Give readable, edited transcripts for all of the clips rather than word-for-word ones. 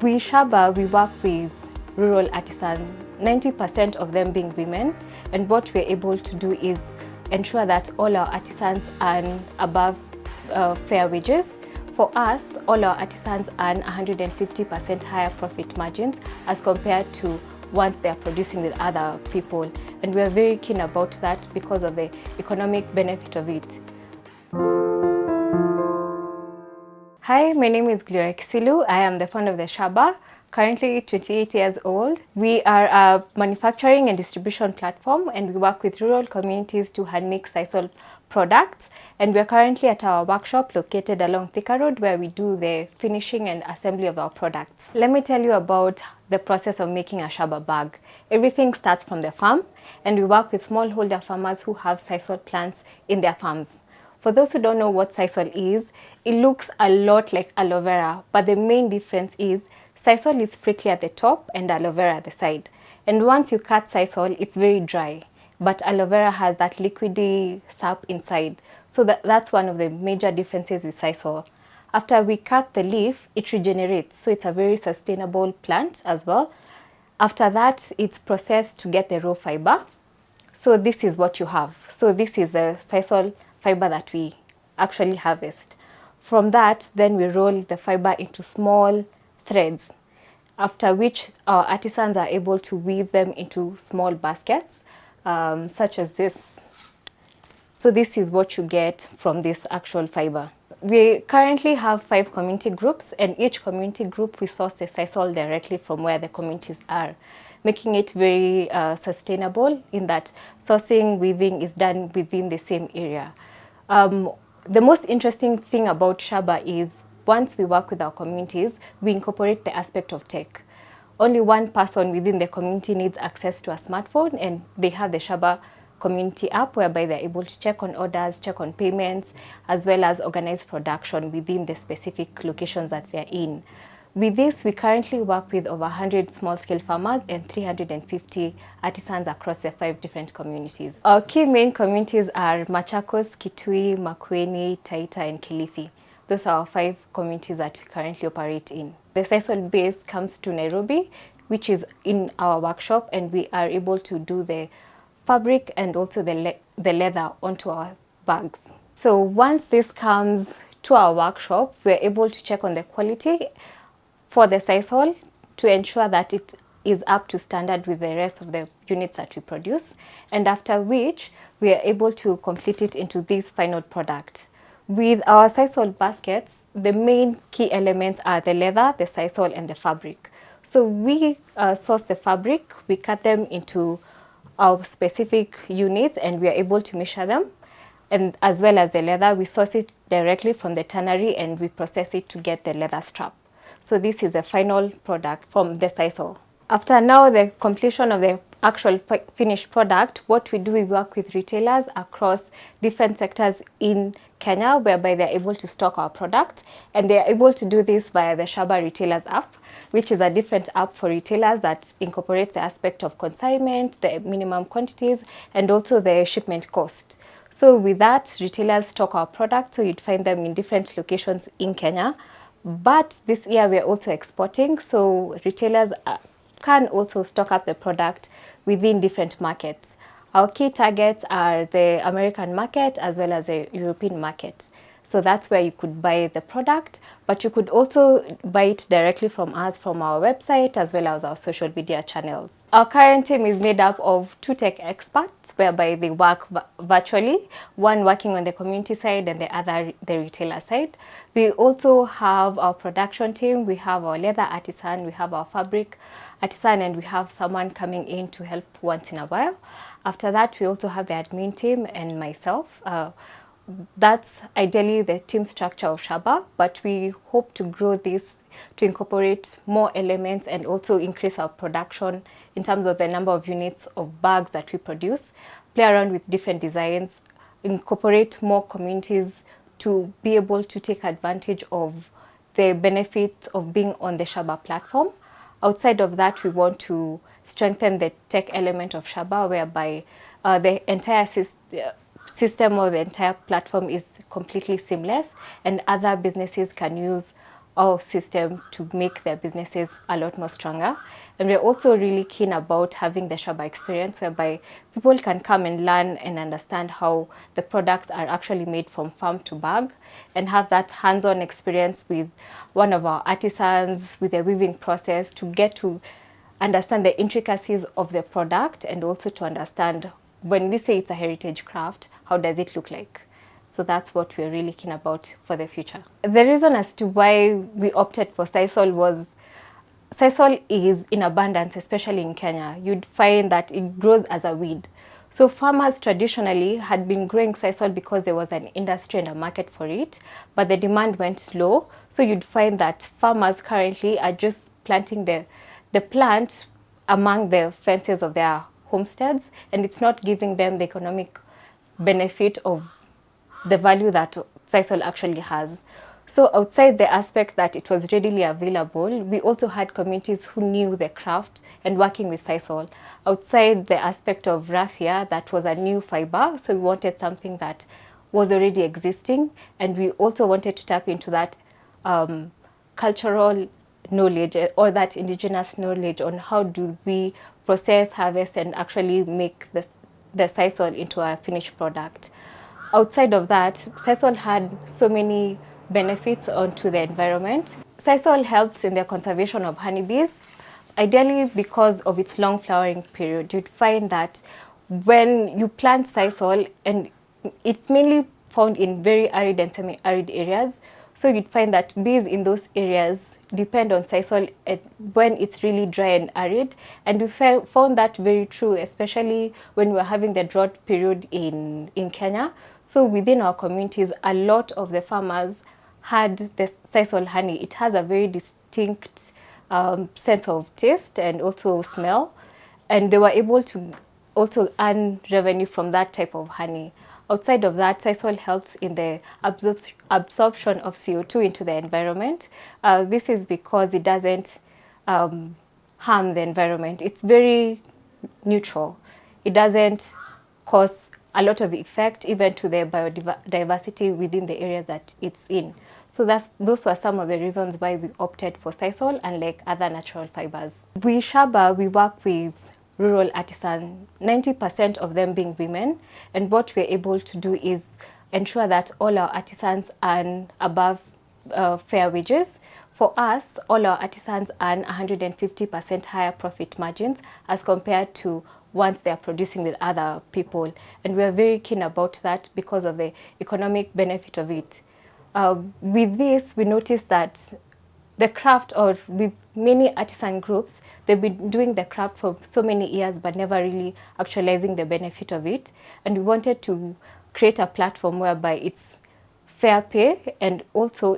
We Shaba, we work with rural artisans, 90% of them being women, and what we're able to do is ensure that all our artisans earn above fair wages. For us, all our artisans earn 150% higher profit margins as compared to once they're producing with other people. And we're very keen about that because of the economic benefit of it. Hi, my name is Gloria Kisilu. I am the founder of the Shaba, currently 28 years old. We are a manufacturing and distribution platform, and we work with rural communities to handmake sisal products. And we are currently at our workshop located along Thika Road, where we do the finishing and assembly of our products. Let me tell you about the process of making a Shaba bag. Everything starts from the farm, and we work with smallholder farmers who have sisal plants in their farms. For those who don't know what sisal is, it looks a lot like aloe vera, but the main difference is sisal is prickly at the top and aloe vera at the side. And once you cut sisal, it's very dry, but aloe vera has that liquidy sap inside. So that's one of the major differences with sisal. After we cut the leaf, it regenerates, so it's a very sustainable plant as well. After that, it's processed to get the raw fiber. So this is what you have. So this is the sisal fiber that we actually harvest. From that, then we roll the fiber into small threads, after which our artisans are able to weave them into small baskets, such as this. So this is what you get from this actual fiber. We currently have 5 community groups, and each community group we source the sisal directly from where the communities are, making it very sustainable in that sourcing, weaving is done within the same area. The most interesting thing about Shaba is once we work with our communities, we incorporate the aspect of tech. Only one person within the community needs access to a smartphone, and they have the Shaba community app whereby they're able to check on orders, check on payments, as well as organize production within the specific locations that they're in. With this, we currently work with over 100 small-scale farmers and 350 artisans across the 5 different communities. Our key main communities are Machakos, Kitui, Makueni, Taita, and Kilifi. Those are our 5 communities that we currently operate in. The sisal base comes to Nairobi, which is in our workshop, and we are able to do the fabric and also the leather onto our bags. So once this comes to our workshop, we're able to check on the quality for the sisal to ensure that it is up to standard with the rest of the units that we produce, and after which we are able to complete it into this final product. With our sisal baskets, the main key elements are the leather, the sisal, and the fabric. So we source the fabric, we cut them into our specific units, and we are able to measure them. And as well as the leather, we source it directly from the tannery and we process it to get the leather strap. So this is the final product from the sisal. After now the completion of the actual finished product, what we do, we work with retailers across different sectors in Kenya, whereby they're able to stock our product, and they're able to do this via the Shaba Retailers app, which is a different app for retailers that incorporates the aspect of consignment, the minimum quantities, and also the shipment cost. So with that, retailers stock our product, so you'd find them in different locations in Kenya. But this year we're also exporting, so retailers can also stock up the product within different markets. Our key targets are the American market as well as the European market. So that's where you could buy the product, but you could also buy it directly from us from our website as well as our social media channels. Our current team is made up of 2 tech experts, whereby they work virtually, one working on the community side and the other the retailer side. We also have our production team, we have our leather artisan, we have our fabric artisan, and we have someone coming in to help once in a while. After that, we also have the admin team and myself. That's ideally the team structure of Shaba, but we hope to grow this to incorporate more elements and also increase our production in terms of the number of units of bags that we produce, play around with different designs, incorporate more communities to be able to take advantage of the benefits of being on the Shaba platform. Outside of that, we want to strengthen the tech element of Shaba, whereby the entire system or the entire platform is completely seamless, and other businesses can use our system to make their businesses a lot more stronger. And we're also really keen about having the Shaba experience, whereby people can come and learn and understand how the products are actually made from farm to bag, and have that hands-on experience with one of our artisans, with the weaving process, to get to understand the intricacies of the product, and also to understand, when we say it's a heritage craft, how does it look like? So that's what we're really keen about for the future. The reason as to why we opted for sisal was, sisal is in abundance, especially in Kenya. You'd find that it grows as a weed. So farmers traditionally had been growing sisal because there was an industry and a market for it, but the demand went slow. So you'd find that farmers currently are just planting the plant among the fences of their homesteads, and it's not giving them the economic benefit of the value that sisal actually has. So outside the aspect that it was readily available, we also had communities who knew the craft and working with sisal. Outside the aspect of raffia, that was a new fiber, so we wanted something that was already existing, and we also wanted to tap into that cultural knowledge, or that indigenous knowledge on how do we process, harvest, and actually make the sisal into a finished product. Outside of that, sisal had so many benefits onto the environment. Sisal helps in the conservation of honeybees, ideally because of its long flowering period. You'd find that when you plant sisal, and it's mainly found in very arid and semi-arid areas, so you'd find that bees in those areas depend on sisal when it's really dry and arid. And we found that very true, especially when we were having the drought period in Kenya. So within our communities, a lot of the farmers had the sisal honey. It has a very distinct sense of taste and also smell, and they were able to also earn revenue from that type of honey. Outside of that, sisal helps in the absorption of CO2 into the environment. This is because it doesn't harm the environment. It's very neutral. It doesn't cause a lot of effect even to the biodiversity within the area that it's in. So those were some of the reasons why we opted for sisal, unlike other natural fibers. We Shaba, we work with rural artisans, 90% of them being women, and what we're able to do is ensure that all our artisans earn above fair wages. For us, all our artisans earn 150% higher profit margins as compared to once they are producing with other people. And we are very keen about that because of the economic benefit of it. With this, we noticed that the craft, or with many artisan groups, they've been doing the craft for so many years but never really actualizing the benefit of it. And we wanted to create a platform whereby it's fair pay, and also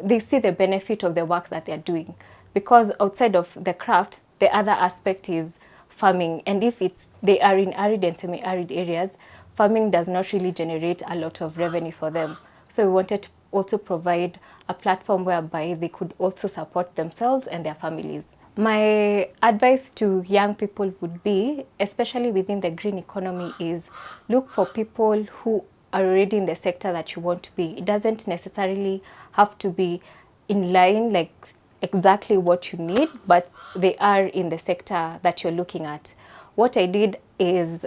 they see the benefit of the work that they're doing. Because outside of the craft, the other aspect is farming, and if they are in arid and semi-arid areas, farming does not really generate a lot of revenue for them. So we wanted to also provide a platform whereby they could also support themselves and their families. My advice to young people would be, especially within the green economy, is look for people who are already in the sector that you want to be. It doesn't necessarily have to be in line, like exactly what you need, but they are in the sector that you're looking at. What I did is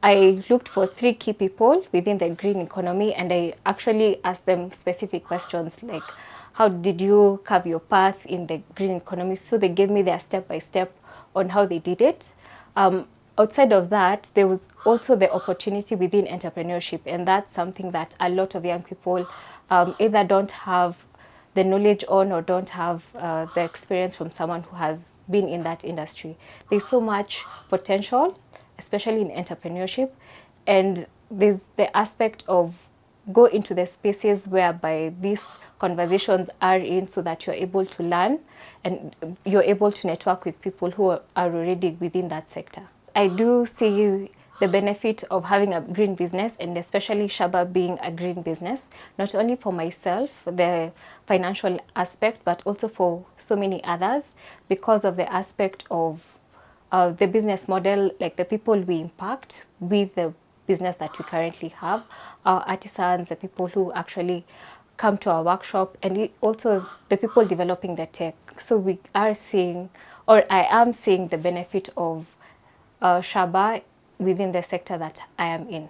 I looked for 3 key people within the green economy, and I actually asked them specific questions like, how did you carve your path in the green economy? So they gave me their step-by-step on how they did it. Outside of that, there was also the opportunity within entrepreneurship, and that's something that a lot of young people either don't have the knowledge on, or don't have the experience from someone who has been in that industry. There's so much potential, especially in entrepreneurship, and there's the aspect of go into the spaces whereby these conversations are in, so that you're able to learn and you're able to network with people who are already within that sector. I do see the benefit of having a green business, and especially Shaba being a green business, not only for myself, the financial aspect, but also for so many others, because of the aspect of the business model, like the people we impact with the business that we currently have, our artisans, the people who actually come to our workshop, and also the people developing the tech. So we are seeing, or I am seeing, the benefit of Shaba within the sector that I am in.